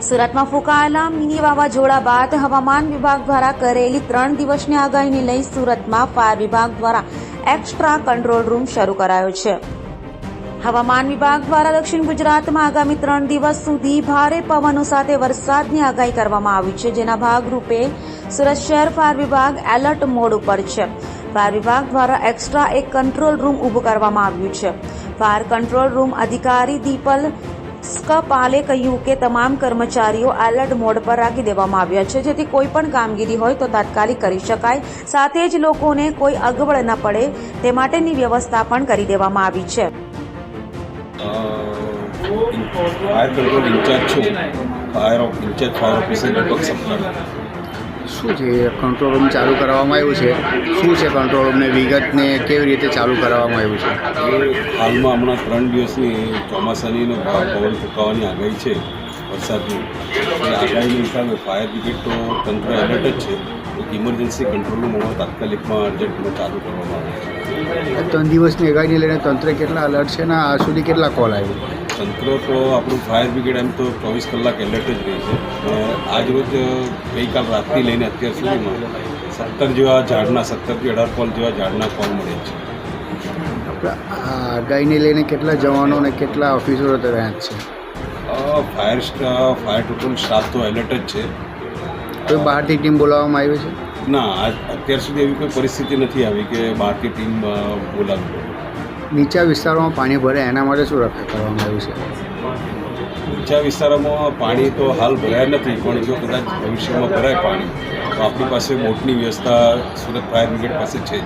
સુરતમાં ફૂંકાયેલા મિની વાવાઝોડા બાદ હવામાન વિભાગ દ્વારા કરેલી 3 દિવસની આગાહીને લઈ સુરતમાં ફાયર વિભાગ દ્વારા એક્સ્ટ્રા કંટ્રોલ રૂમ શરૂ કરાયો છે. હવામાન વિભાગ દ્વારા દક્ષિણ ગુજરાતમાં આગામી 3 દિવસ સુધી ભારે પવનો સાથે વરસાદની આગાહી કરવામાં આવી છે, જેના ભાગરૂપે સુરત શહેર ફાયર વિભાગ એલર્ટ મોડ ઉપર છે. ફાયર વિભાગ દ્વારા એક્સ્ટ્રા એક કંટ્રોલ રૂમ ઊભું કરવામાં આવ્યું છે. ફાયર કંટ્રોલ રૂમ અધિકારી દીપલ સ્કપાલે કહ્યું કે તમામ કર્મચારીઓ એલર્ટ મોડ પર રાખી દેવામાં આવ્યા છે, જેથી કોઈ પણ કામગીરી હોય તો તાત્કાલિક કરી શકાય. સાથે જ લોકોને કોઈ અગવડ ન પડે તે માટેની વ્યવસ્થા પણ કરી દેવામાં આવી છે. ફાયર કંટ્રોલ ઇન્ચાર્જ છું, ફાયર ઓફિસર દીપક સપ્તાહ. શું છે કંટ્રોલ રૂમ ચાલુ કરવામાં આવ્યું છે? શું છે કંટ્રોલ રૂમને વિગતને કેવી રીતે ચાલુ કરવામાં આવ્યું છે? હાલમાં હમણાં 3 દિવસની ચોમાસાની પવન ફૂંકાવાની આગાહી છે, વરસાદની. એ આગાહીના હિસાબે ફાયર બ્રિગેડ તો તંત્ર એલર્ટ જ છે. એક ઇમરજન્સી કંટ્રોલ રૂમ હમણાં તાત્કાલિકમાં અર્જન્ટમાં ચાલુ કરવામાં આવે છે. 3 દિવસની આગાહીને લઈને તંત્ર કેટલા એલર્ટ છે ને આ સુધી કેટલા કોલ આવ્યો? તંત્ર તો આપણું ફાયર બ્રિગેડ એમ તો 24 કલાક એલર્ટ જ રહે છે. આજ રોજ ગઈકાલ રાતથી લઈને અત્યાર સુધીમાં 17 જેવા ઝાડના 17 થી 18 કોલ જેવા ઝાડના કોલ મળે છે. આ આગાહીને લઈને કેટલા જવાનો અને કેટલા ઓફિસરો તૈયાર છે? ફાયર ટોટલ સ્ટાફ તો એલર્ટ જ છે. કોઈ બહારથી ટીમ બોલાવવામાં આવી છે? ના, અત્યાર સુધી એવી કોઈ પરિસ્થિતિ નથી આવી કે બહારથી ટીમ બોલાવી. નીચા વિસ્તારોમાં પાણી ભરે એના માટે શું રક્ષા કરવામાં આવ્યું છે? નીચા વિસ્તારોમાં પાણી તો હાલ ભરાયા નથી, પણ જો કદાચ ભવિષ્યમાં ભરાય પાણી તો આપણી પાસે બોટની વ્યવસ્થા સુરત ફાયર બ્રિગેડ પાસે છે જ.